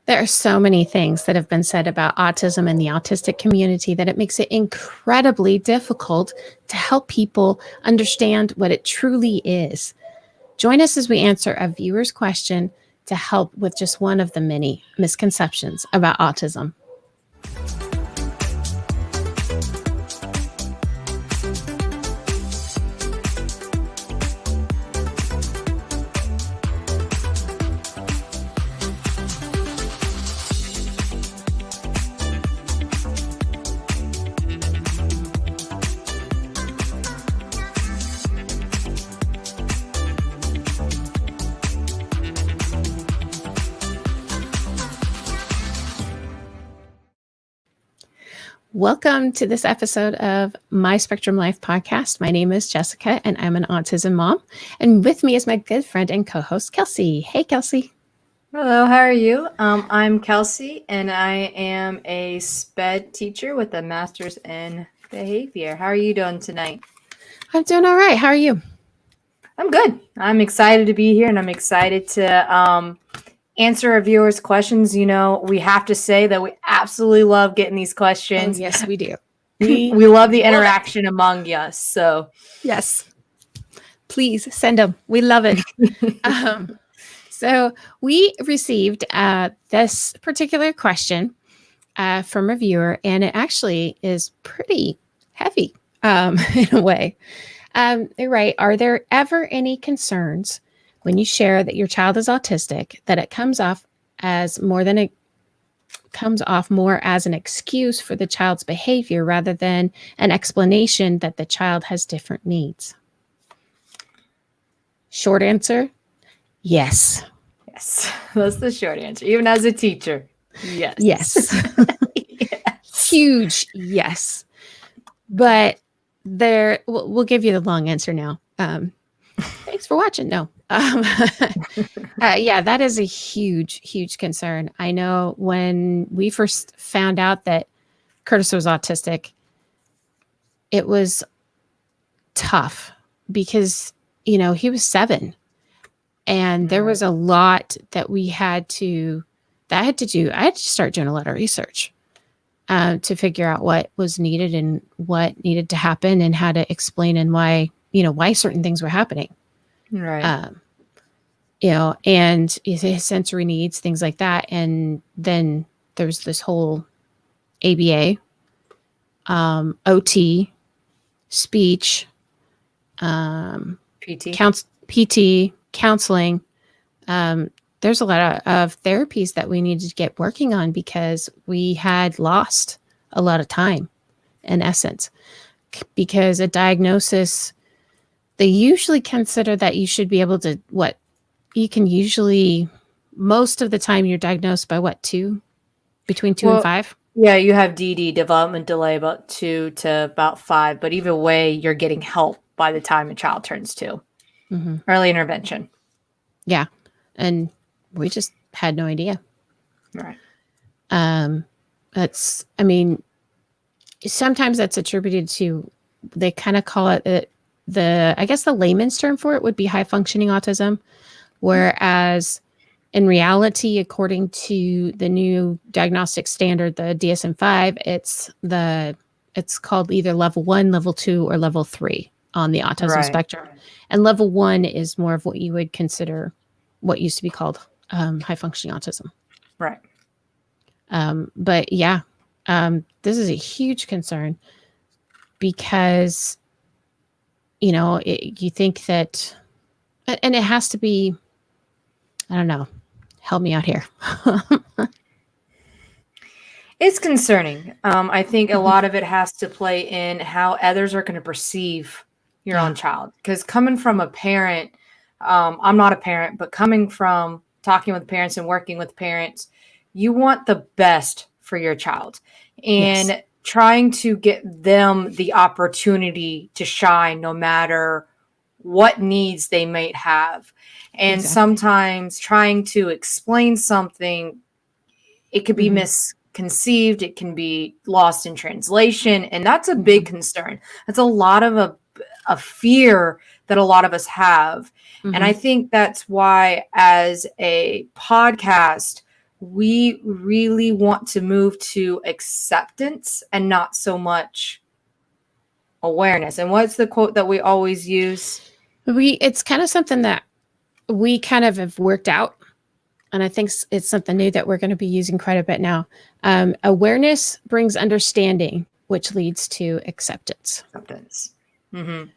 There are so many things that have been said about autism and the autistic community that it makes it incredibly difficult to help people understand what it truly is. Join us as we answer a viewer's question to help with just one of the many misconceptions about autism. Welcome to this episode of My Spectrum Life podcast. My name is Jessica, and I'm an autism mom. And with me is my good friend and co-host, Kelsey. Hey, Kelsey. Hello, how are you? I'm Kelsey, and I am a SPED teacher with a master's in behavior. How are you doing tonight? I'm doing all right. How are you? I'm good. I'm excited to be here, and I'm excited to answer our viewers' questions. You know, we have to say that we absolutely love getting these questions. Oh, yes, we do. We love the interaction among us. So, yes, please send them. We love it. So we received this particular question from a viewer, and it actually is pretty heavy in a way. They write, are there ever any concerns when you share that your child is autistic that it comes off more as an excuse for the child's behavior rather than an explanation that the child has different needs? Short answer, yes. Yes, that's the short answer. Even as a teacher, yes. Yes. Yes. Huge yes. But we'll give you the long answer now. Thanks for watching. No. Yeah, that is a huge concern. I know when we first found out that Curtis was autistic, it was tough because, he was 7 and there was a lot that I had to do. I had to start doing a lot of research to figure out what was needed and what needed to happen and how to explain and why certain things were happening. Right. And his sensory needs, things like that. And then there's this whole ABA, OT, speech, PT, counseling. There's a lot of therapies that we needed to get working on because we had lost a lot of time, in essence, because a diagnosis, they usually consider that you should be able to, most of the time you're diagnosed by between 2 and 5? Yeah, you have DD, development delay, about 2 to about 5. But either way, you're getting help by the time a child turns 2. Mm-hmm. Early intervention. Yeah. And we just had no idea. Right. Sometimes that's attributed to, they kind of call it I guess the layman's term for it would be high functioning autism. Whereas in reality, according to the new diagnostic standard, the DSM-5, it's called either level 1, level 2, or level 3 on the autism spectrum. And level 1 is more of what you would consider what used to be called high functioning autism. Right. But yeah, this is a huge concern because, you think that, and it has to be, I don't know, help me out here. It's concerning. I think a lot of it has to play in how others are going to perceive your own child. Because coming from a parent, I'm not a parent, but coming from talking with parents and working with parents, you want the best for your child. And trying to get them the opportunity to shine no matter what needs they might have. And sometimes trying to explain something, it could be misconceived, it can be lost in translation, and that's a big concern. That's a lot of a fear that a lot of us have. And I think that's why, as a podcast, we really want to move to acceptance and not so much awareness. And what's the quote that we always use? It's kind of something that we kind of have worked out. And I think it's something new that we're going to be using quite a bit now. Awareness brings understanding, which leads to acceptance. Acceptance. Mm-hmm.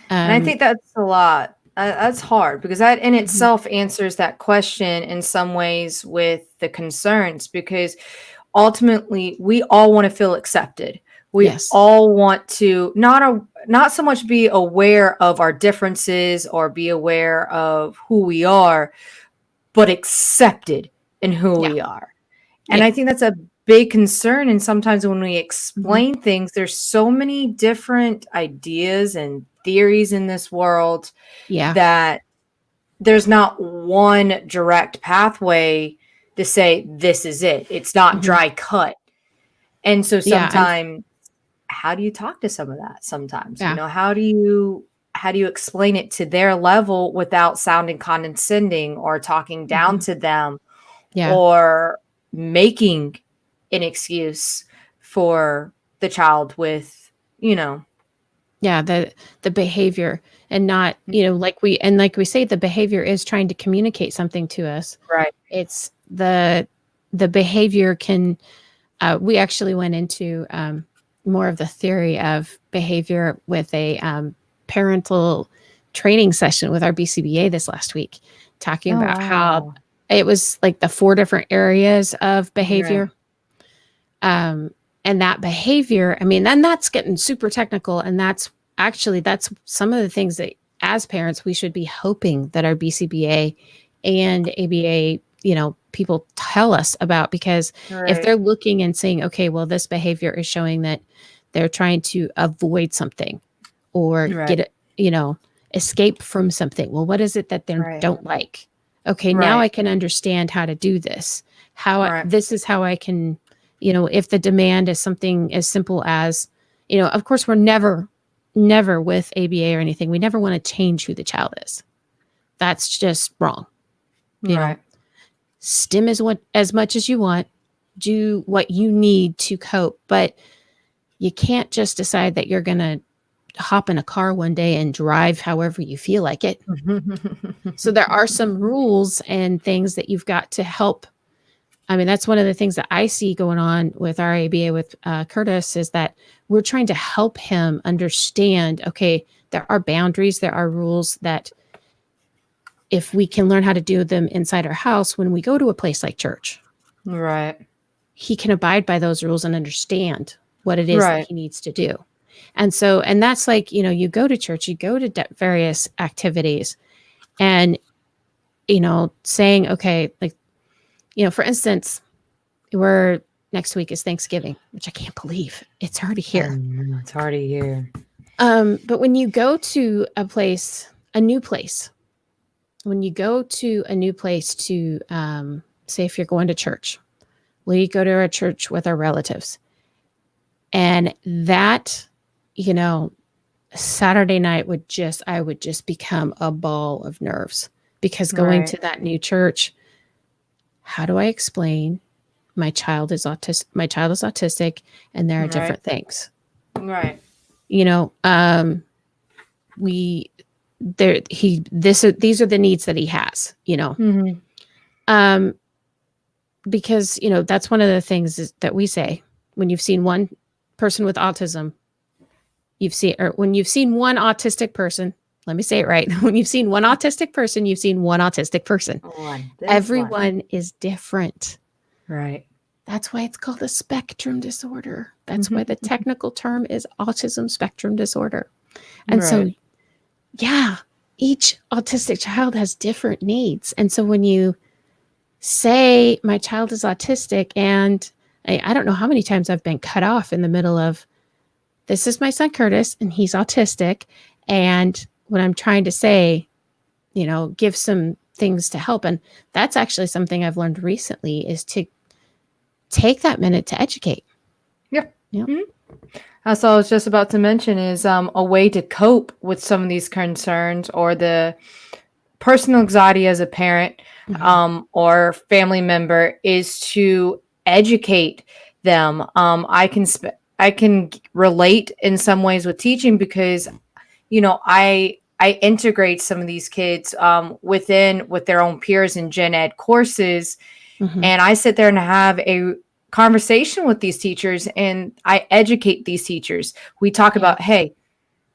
And I think that's a lot. That's hard because that in itself answers that question in some ways with the concerns, because ultimately we all want to feel accepted. We yes. all want to not so much be aware of our differences or be aware of who we are, but accepted in who Yeah. we are. And Yeah. I think that's a big concern. And sometimes when we Mhm. explain things, there's so many different ideas and theories in this world Yeah. that there's not one direct pathway to say this is it. It's not Mhm. dry cut. And so Yeah. sometimes, how do you talk to some of that sometimes? Yeah. How do you explain it to their level without sounding condescending or talking down to them Yeah. or making an excuse for the child with, Yeah. The behavior, and not, like we say, the behavior is trying to communicate something to us. right, It's the behavior can, we actually went into more of the theory of behavior with a parental training session with our BCBA this last week, talking oh about how wow, it was like the 4 different areas of right, behavior. And that behavior, I mean, then that's getting super technical. And that's some of the things that as parents, we should be hoping that our BCBA and ABA, people tell us about, because if right, they're looking and saying, okay, well, this behavior is showing that they're trying to avoid something or right, get it, escape from something. Well, what is it that they right, don't like? Okay, now right, I can understand how to do this. right, This is how I can, if the demand is something as simple as, of course, we're never with ABA or anything. We never want to change who the child is. That's just wrong. You know, right, stim is what as much as you want, do what you need to cope, but you can't just decide that you're going to hop in a car one day and drive however you feel like it. So there are some rules and things that you've got to help. I mean, that's one of the things that I see going on with our ABA with Curtis, is that we're trying to help him understand, okay, there are boundaries, there are rules that if we can learn how to do them inside our house, when we go to a place like church, right, he can abide by those rules and understand what it is that right, he needs to do. And that's like, you go to church, you go to various activities, and, saying, okay, like, for instance, we're next week is Thanksgiving, which I can't believe it's already I here. know, it's already here. But when you go to a new place, when you go to a new place to, say, if you're going to church, we go to a church with our relatives, and that, you know, Saturday night I would just become a ball of nerves, because going Right, to that new church, how do I explain my child is autistic, and there are right, different things. right, You know, we there he this these are the needs that he has, hmm, Um because, that's one of the things that we say, when you've seen one person with autism, when you've seen one autistic person, let me say it right. When you've seen one autistic person, you've seen one autistic person. this one, Everyone is different. right, That's why it's called a spectrum disorder. That's why the technical term is autism spectrum disorder. And right, so, yeah, each autistic child has different needs. And so when you say my child is autistic, and I don't know how many times I've been cut off in the middle of, this is my son Curtis and he's autistic. And what I'm trying to say, give some things to help. And that's actually something I've learned recently, is to take that minute to educate. yeah. Yeah. Mhm. That's all I was just about to mention is a way to cope with some of these concerns or the personal anxiety as a parent. Mhm. or family member is to educate them. I can relate in some ways with teaching because I integrate some of these kids within with their own peers in gen ed courses, Mhm. and I sit there and have a conversation with these teachers and I educate these teachers. We talk Yeah. about, hey,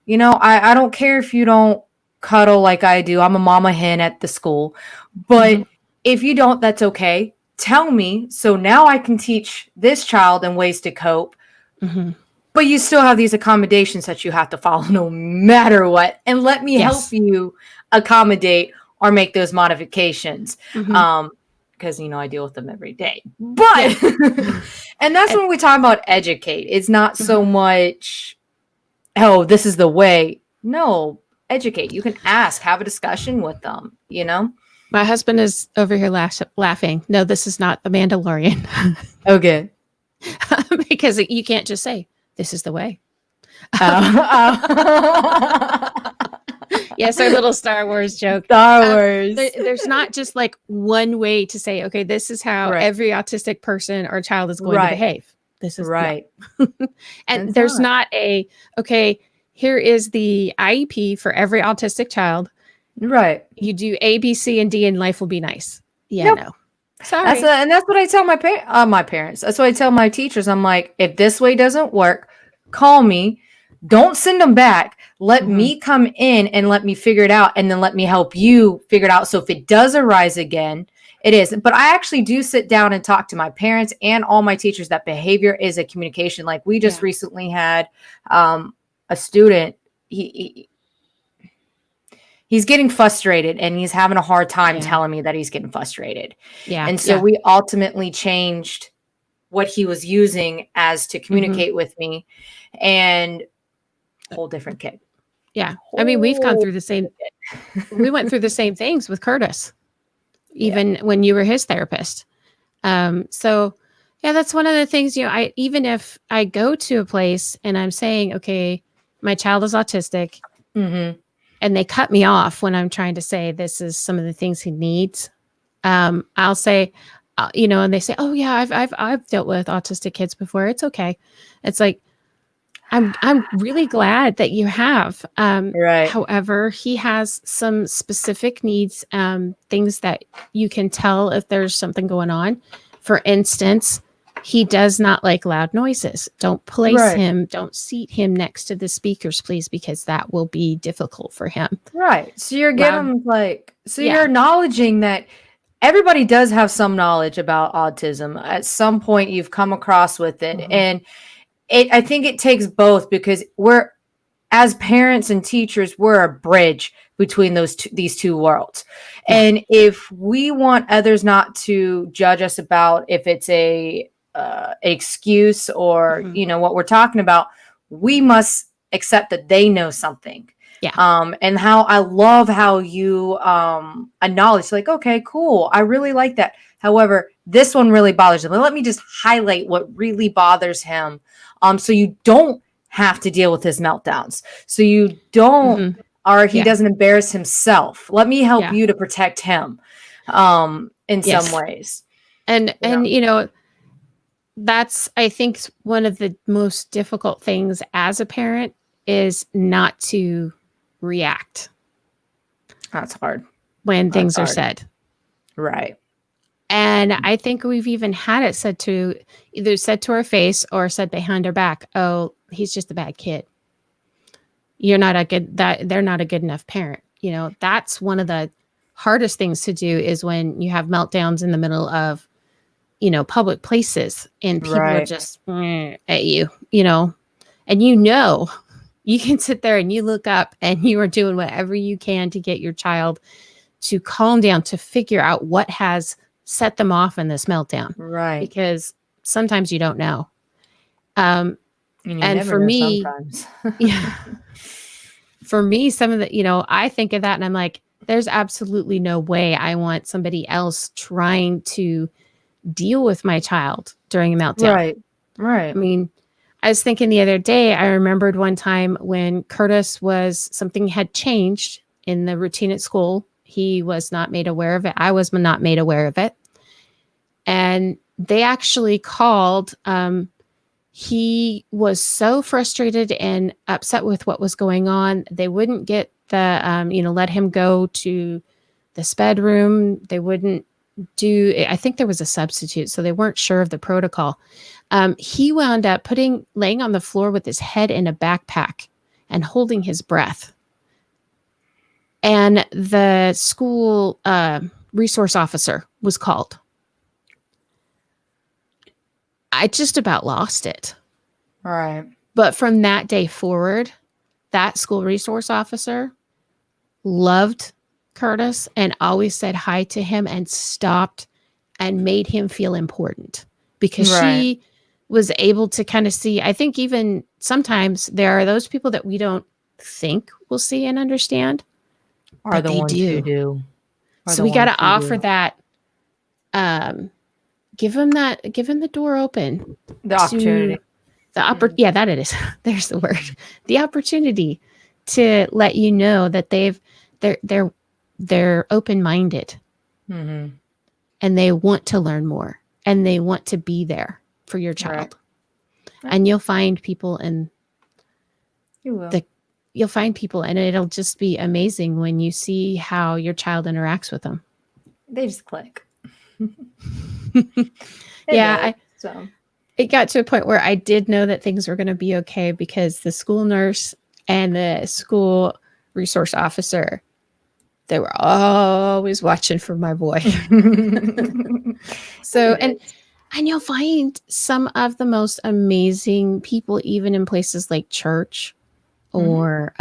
I don't care if you don't cuddle like I do. I'm a mama hen at the school. Mhm. But if you don't, that's okay. Tell me. So now I can teach this child in ways to cope. Mhm. But you still have these accommodations that you have to follow no matter what. And let me help Yes. you accommodate or make those modifications. Mhm. Because I deal with them every day. Yeah. But and that's And when we talk about educate. It's not so mhm. much, oh, this is the way. No, educate. You can ask, have a discussion with them. My husband is over here laughing. No, this is not the Mandalorian. Okay. Because you can't just say, this is the way. Oh. Yes, our little Star Wars joke. Star Wars. There's not just like one way to say, okay, this is how Right. every autistic person or child is going to Right. behave. This is, no. Right. And It's there's not. not okay, here is the IEP for every autistic child. Right. You do A, B, C, and D, and life will be nice. Yeah, Nope. no. Sorry. And that's what I tell my parents. That's what I tell my teachers. I'm like, if this way doesn't work, call me. Don't send them back. Let Mhm. me come in and let me figure it out, and then let me help you figure it out. So if it does arise again, it is. But I actually do sit down and talk to my parents and all my teachers that behavior is a communication. Like we just Yeah. recently had a student. He's getting frustrated and he's having a hard time Yeah. telling me that he's getting frustrated. Yeah. And so Yeah. we ultimately changed what he was using as to Mhm. communicate with me, and whole different kid. Yeah. I mean, we've gone Whole through the same different we went through the same things with Curtis, yeah. even when you were his therapist. So yeah, that's one of the things, I even if I go to a place and I'm saying, okay, my child is autistic, Mhm. and they cut me off when I'm trying to say this is some of the things he needs. I'll say, and they say, "Oh yeah, I've dealt with autistic kids before. It's okay." It's like I'm really glad that you have. Right. However, he has some specific needs, things that you can tell if there's something going on. For instance, he does not like loud noises. Right. Don't seat him next to the speakers, please, because that will be difficult for him. Right. So you're Loud, giving so you're yeah. acknowledging that everybody does have some knowledge about autism. At some point you've come across with it. Mhm. And I think it takes both because we're as parents and teachers, we're a bridge between these two worlds. Yeah. And if we want others not to judge us about if it's a excuse or Mhm. what we're talking about, we must accept that they know something. Yeah. And how I love how you acknowledge, like, okay, cool, I really like that. However, this one really bothers him. Let me just highlight what really bothers him, so you don't have to deal with his meltdowns. So you don't, Mhm. or he Yeah. doesn't embarrass himself. Let me help Yeah. you to protect him, in some Yes. ways. And that's, I think, one of the most difficult things as a parent is not to react That's hard. when That's things are hard. said. Right. And I think we've even had it either said to our face or said behind our back, "Oh, he's just a bad kid. They're not a good enough parent." That's one of the hardest things to do is when you have meltdowns in the middle of, public places and people are Right. just at you, and you can sit there and you look up and you are doing whatever you can to get your child to calm down, to figure out what has set them off in this meltdown, Right. because sometimes you don't know. Um, And you and never for know me, sometimes. yeah, for me, some of the, I think of that and I'm like, there's absolutely no way I want somebody else trying to deal with my child during a meltdown. Right. I Right. mean, I was thinking the other day, I remembered one time when something had changed in the routine at school. He was not made aware of it. I was not made aware of it. And they actually called. He was so frustrated and upset with what was going on. They wouldn't get let him go to the sped room. They wouldn't I think there was a substitute, so they weren't sure of the protocol. He wound up laying on the floor with his head in a backpack and holding his breath. And the school resource officer was called. I just about lost it. Right. But from that day forward, that school resource officer loved Curtis and always said hi to him and stopped and made him feel important, because she was able to kind of see. I think even sometimes there are those people that we don't think will see and understand, Are the ones who do. So we got to offer that. Give them the door open. The opportunity. Yeah, that it is. There's the word. The opportunity to let you know that they're open-minded, mm-hmm. and they want to learn more, and they want to be there for your child. Right. And you'll find people, and you'll find people, and it'll just be amazing when you see how your child interacts with them. They just click. It got to a point where I did know that things were going to be okay, because the school nurse and the school resource officer, they were always watching for my boy. So, and you'll find some of the most amazing people, even in places like church, or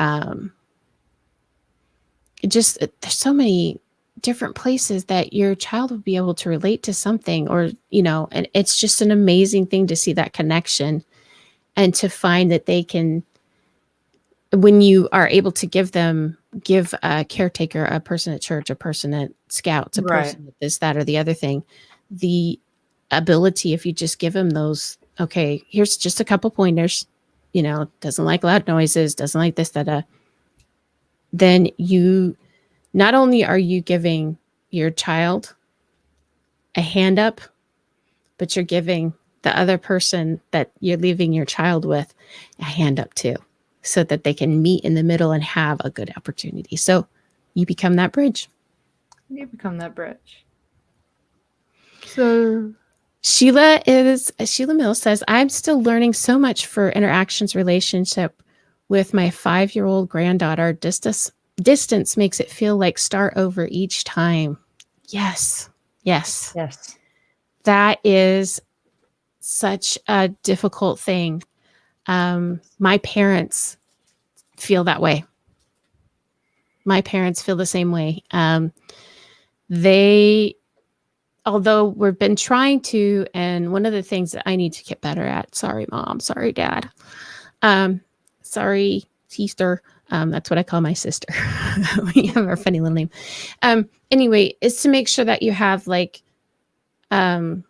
just there's so many different places that your child would be able to relate to something, or, and it's just an amazing thing to see that connection, and to find that they can, when you are able to give a caretaker, a person at church, a person at Scouts, a person at this, that, or the other thing, the ability, if you just give them those, okay, here's just a couple pointers, doesn't like loud noises, doesn't like this, that, then you, not only are you giving your child a hand up, but you're giving the other person that you're leaving your child with a hand up too, so that they can meet in the middle and have a good opportunity. So you become that bridge. So Sheila Mills says, I'm still learning so much for interactions relationship with my 5-year-old granddaughter. Distance makes it feel like start over each time. Yes. That is such a difficult thing. My parents feel that way. My parents feel the same way. Although we've been trying to, and one of the things that I need to get better at, sorry, Mom, sorry, Dad, sorry, sister, that's what I call my sister. We have our funny little name. Anyway, is to make sure that you have time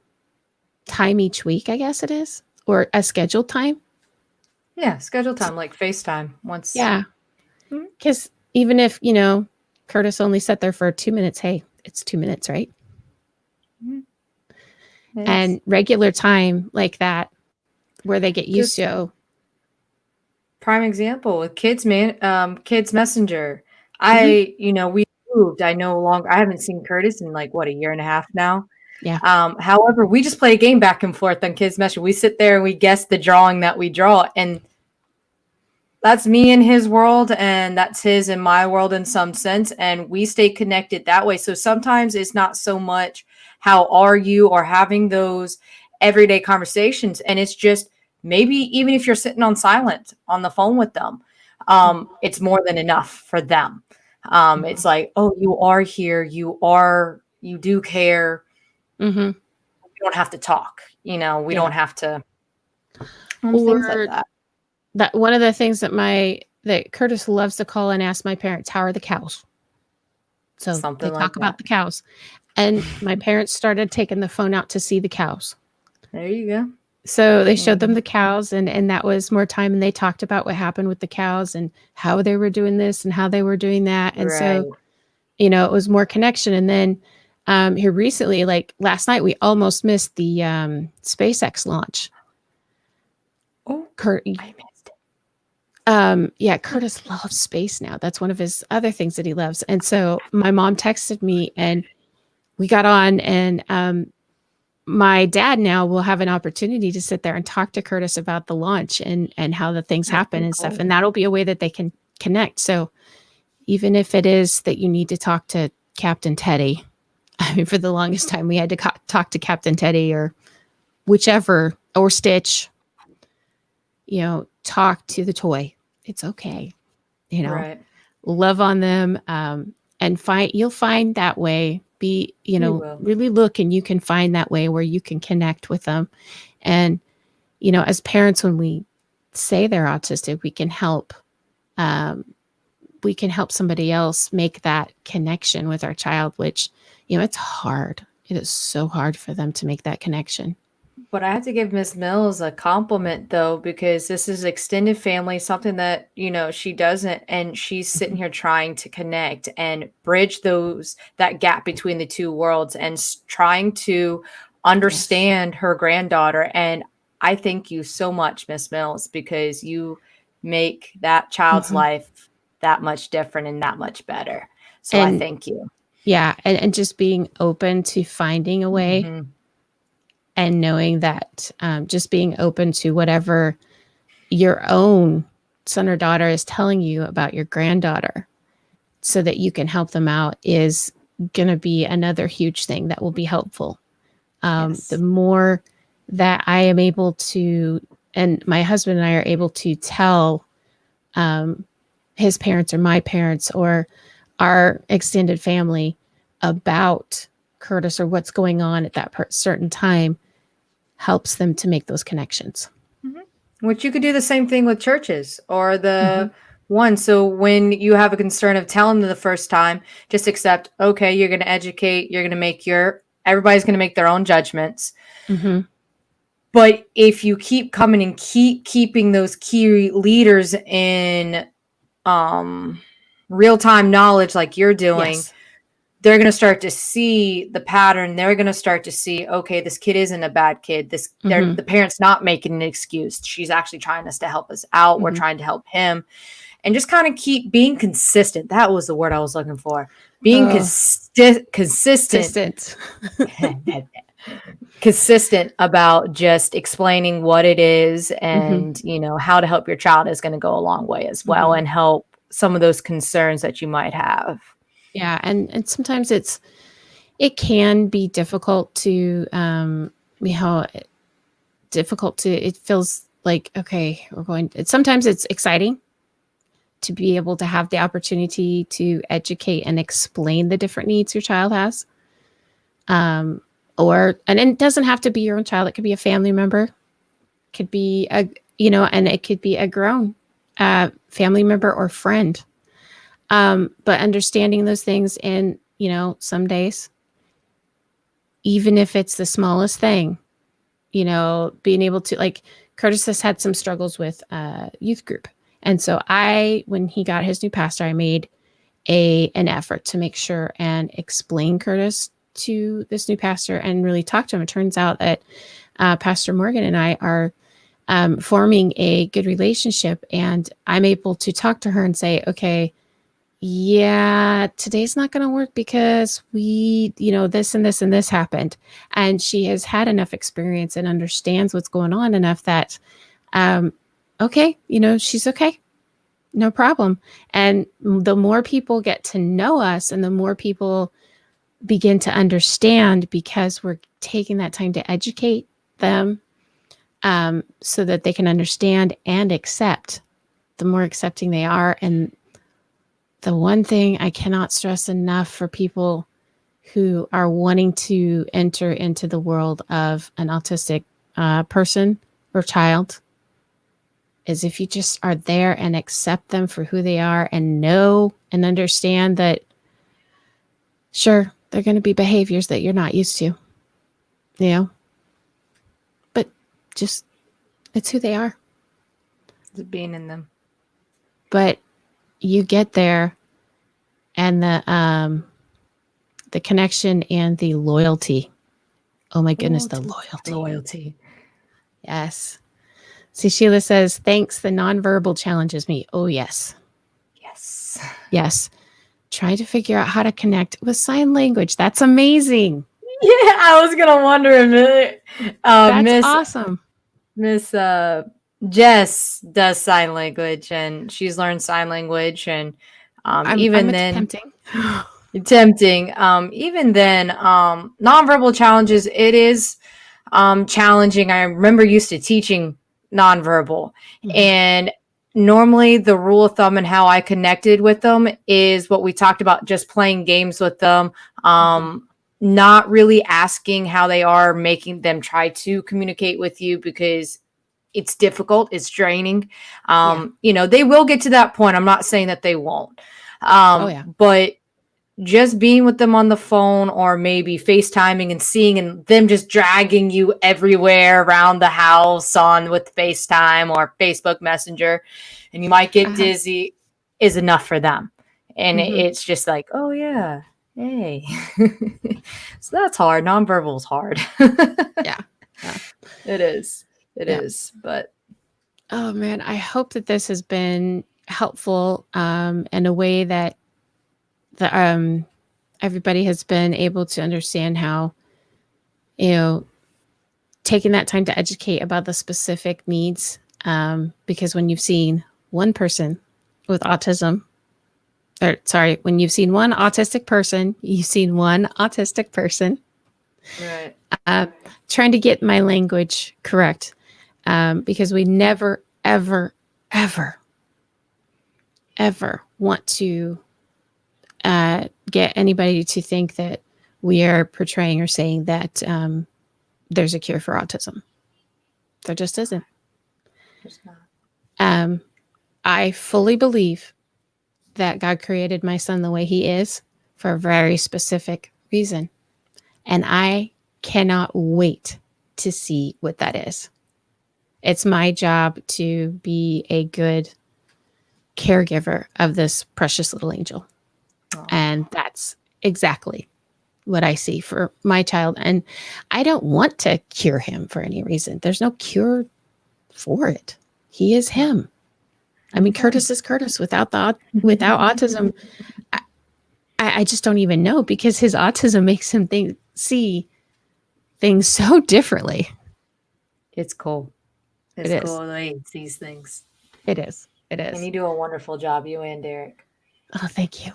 each week, I guess it is, or a scheduled time. Yeah, scheduled time, like FaceTime once. Yeah. Because even if, Curtis only sat there for 2 minutes, hey, it's 2 minutes, right? And regular time like that, where they get used to. Prime example with Kids Messenger. We moved. I haven't seen Curtis in a year and a half now. Yeah. However, we just play a game back and forth on Kids Messenger. We sit there and we guess the drawing that we draw, and that's me in his world, and that's his in my world in some sense, and we stay connected that way. So sometimes it's not so much how are you, or having those everyday conversations, and it's just maybe even if you're sitting on silent on the phone with them, it's more than enough for them. It's like, oh, you are here, you do care. We don't have to talk, we don't have to, things like that. That one of the things that Curtis loves to call and ask my parents, how are the cows? So they talk about the cows. And my parents started taking the phone out to see the cows. There you go. So they showed them the cows, and that was more time. And they talked about what happened with the cows and how they were doing this and how they were doing that. And so it was more connection. And then here recently, like last night, we almost missed the SpaceX launch. Oh, Kurt, I missed it. yeah, Curtis loves space now. That's one of his other things that he loves. And so my mom texted me and we got on, and my dad now will have an opportunity to sit there and talk to Curtis about the launch and how the things That's happen so and stuff. cool. And that'll be a way that they can connect. So even if it is that you need to talk to Captain Teddy, I mean, for the longest time we had to talk to Captain Teddy or whichever, or Stitch, talk to the toy. It's okay. You know, Right. love on them, and you'll find that way. We will. Really look, and you can find that way where you can connect with them. And as parents, when we say they're autistic, um, we can help somebody else make that connection with our child, which it's hard. It is so hard for them to make that connection. But I have to give Miss Mills a compliment though, because this is extended family, something that, she doesn't, and she's sitting Mhm. here trying to connect and bridge that gap between the two worlds and trying to Yes. understand her granddaughter. And I thank you so much, Miss Mills, because you make that child's Hmm. life that much different and that much better. So I And thank you. yeah, and just being open to finding a way, Mhm. and knowing that, just being open to whatever your own son or daughter is telling you about your granddaughter so that you can help them out is going to be another huge thing that will be helpful. The Yes. more that I am able to, and my husband and I are able to tell um, his parents or my parents or our extended family about Curtis or what's going on at that certain time, helps them to make those connections. Mhm. Which you could do the same thing with churches or Hmm. the one. So when you have a concern of telling them the first time, just accept, okay, you're going to educate, you're going to everybody's going to make their own judgments. Hmm. But if you keep coming and keep keeping those key leaders in um, real time knowledge like you're doing, Yes. they're going to start to see the pattern. They're going to start to see, okay, this kid isn't a bad kid. Hmm. The parent's not making an excuse. She's actually trying us to help us out. We're Hmm. trying to help him, and just kind of keep being consistent. That was the word I was looking for. Being Oh, consistent, consistent. consistent about just explaining what it is, Hmm. and how to help your child is going to go a long way as well, Hmm. and help some of those concerns that you might have. Yeah, and sometimes it can be difficult to you know it feels like, okay, sometimes it's exciting to be able to have the opportunity to educate and explain the different needs your child has. um and it doesn't have to be your own child. It could be a family member, could be and it could be a grown family member or friend. But understanding those things, and some days, even if it's the smallest thing, being able to, like, Curtis has had some struggles with youth group. And so when he got his new pastor, I made an effort to make sure and explain Curtis to this new pastor and really talk to him. It turns out that Pastor Morgan and I are forming a good relationship, and I'm able to talk to her and say, okay, yeah, today's not going to work because this and this and this happened. And she has had enough experience and understands what's going on enough that, um, okay, she's okay. No problem. And the more people get to know us and the more people begin to understand, because we're taking that time to educate them, so that they can understand and accept, the more accepting they are. And the one thing I cannot stress enough for people who are wanting to enter into the world of an autistic person or child is, if you just are there and accept them for who they are and know and understand that, sure, they're going to be behaviors that you're not used to, but just, it's who they are. Just being in them. But you get there, and the connection and the loyalty. Oh my goodness, the Loyalty. loyalty. Loyalty. Yes. See, Sheila says, thanks. The nonverbal challenges me. Oh, yes. Yes. Yes. Try to figure out how to connect with sign language. That's amazing. Yeah, I was gonna wonder a minute. That's awesome. Miss Jess does sign language, and she's learned sign language, and even I'm then, attempting. tempting. Even then, nonverbal challenges. It is challenging. I remember used to teaching nonverbal, and normally the rule of thumb and how I connected with them is what we talked about, just playing games with them. Not really asking how they are, making them try to communicate with you because it's difficult, it's draining. They will get to that point. I'm not saying that they won't. But just being with them on the phone or maybe FaceTiming and seeing and them just dragging you everywhere around the house on with FaceTime or Facebook Messenger, and you might get dizzy, is enough for them. And it's just like, oh yeah, hey. So that's hard. Nonverbal is hard. Yeah. It is. It is. But oh man, I hope that this has been helpful in a way that the everybody has been able to understand how, taking that time to educate about the specific needs. Because when you've seen one person with autism, when you've seen one autistic person, you've seen one autistic person. Right. Trying to get my language correct. Because we never, ever, ever, ever want to get anybody to think that we are portraying or saying that there's a cure for autism. There just isn't. There's not. I fully believe that God created my son the way he is for a very specific reason. And I cannot wait to see what that is. It's my job to be a good caregiver of this precious little angel. Aww. And that's exactly what I see for my child. And I don't want to cure him for any reason. There's no cure for it. He is him. I mean, Curtis is Curtis without autism. I just don't even know, because his autism makes him see things so differently. It's cool. It's cool the way he sees things. It is. It is. And you do a wonderful job, you and Derek. Oh, thank you.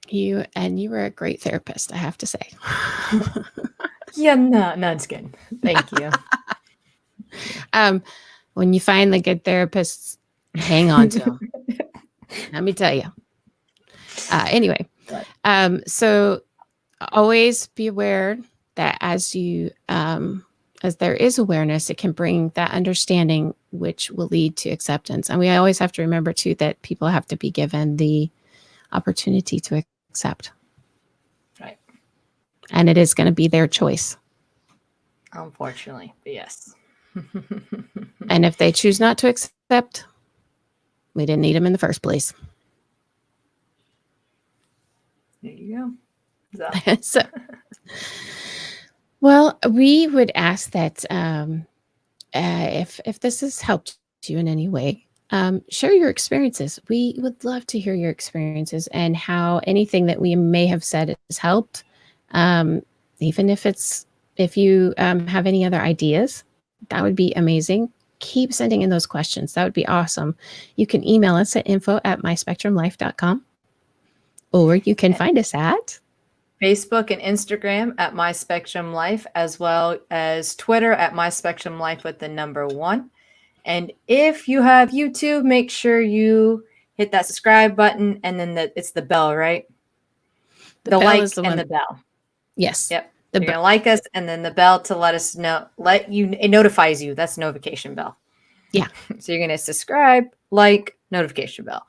You were a great therapist, I have to say. Yeah, no, it's good. Thank you. When you find the good therapists, hang on to them. Let me tell you. Anyway, so always be aware that as there is awareness, it can bring that understanding, which will lead to acceptance. And we always have to remember too that people have to be given the opportunity to accept. Right. And it is going to be their choice. Unfortunately, but yes. And if they choose not to accept, we didn't need them in the first place. There you go. So, well, we would ask that if this has helped you in any way, share your experiences. We would love to hear your experiences and how anything that we may have said has helped. Even if you have any other ideas, that would be amazing. Keep sending in those questions. That would be awesome. You can email us at info@myspectrumlife.com, or you can find us at Facebook and Instagram at My Spectrum Life, as well as Twitter at My Spectrum Life with the number 1. And if you have YouTube, make sure you hit that subscribe button, and then it's the bell, right? The like is the bell. Yes. Yep. You're going to like us, and then the bell to let us know, it notifies you. That's notification bell. Yeah. So you're going to subscribe, like, notification bell.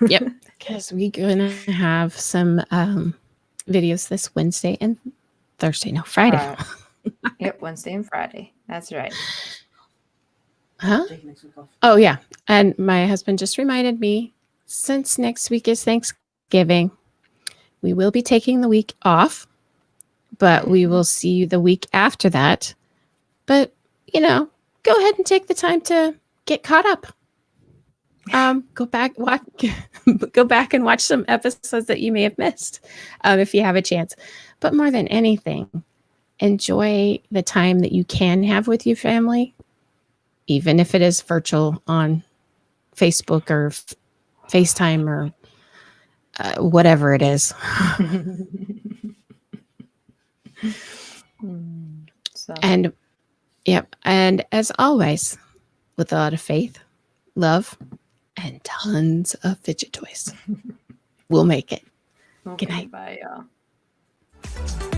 Yep. Because we're going to have some videos this Wednesday and Thursday. No, Friday. Yep. Wednesday and Friday. That's right. Huh? Oh, yeah. And my husband just reminded me, since next week is Thanksgiving, We will be taking the week off, but we will see you the week after that. But, you know, go ahead and take the time to get caught up. Go back, go back and watch some episodes that you may have missed, if you have a chance. But more than anything, enjoy the time that you can have with your family, even if it is virtual on Facebook or FaceTime or whatever it is. So. And yep. And as always, with a lot of faith, love, and tons of fidget toys, we'll make it. Okay, Good night. bye, y'all.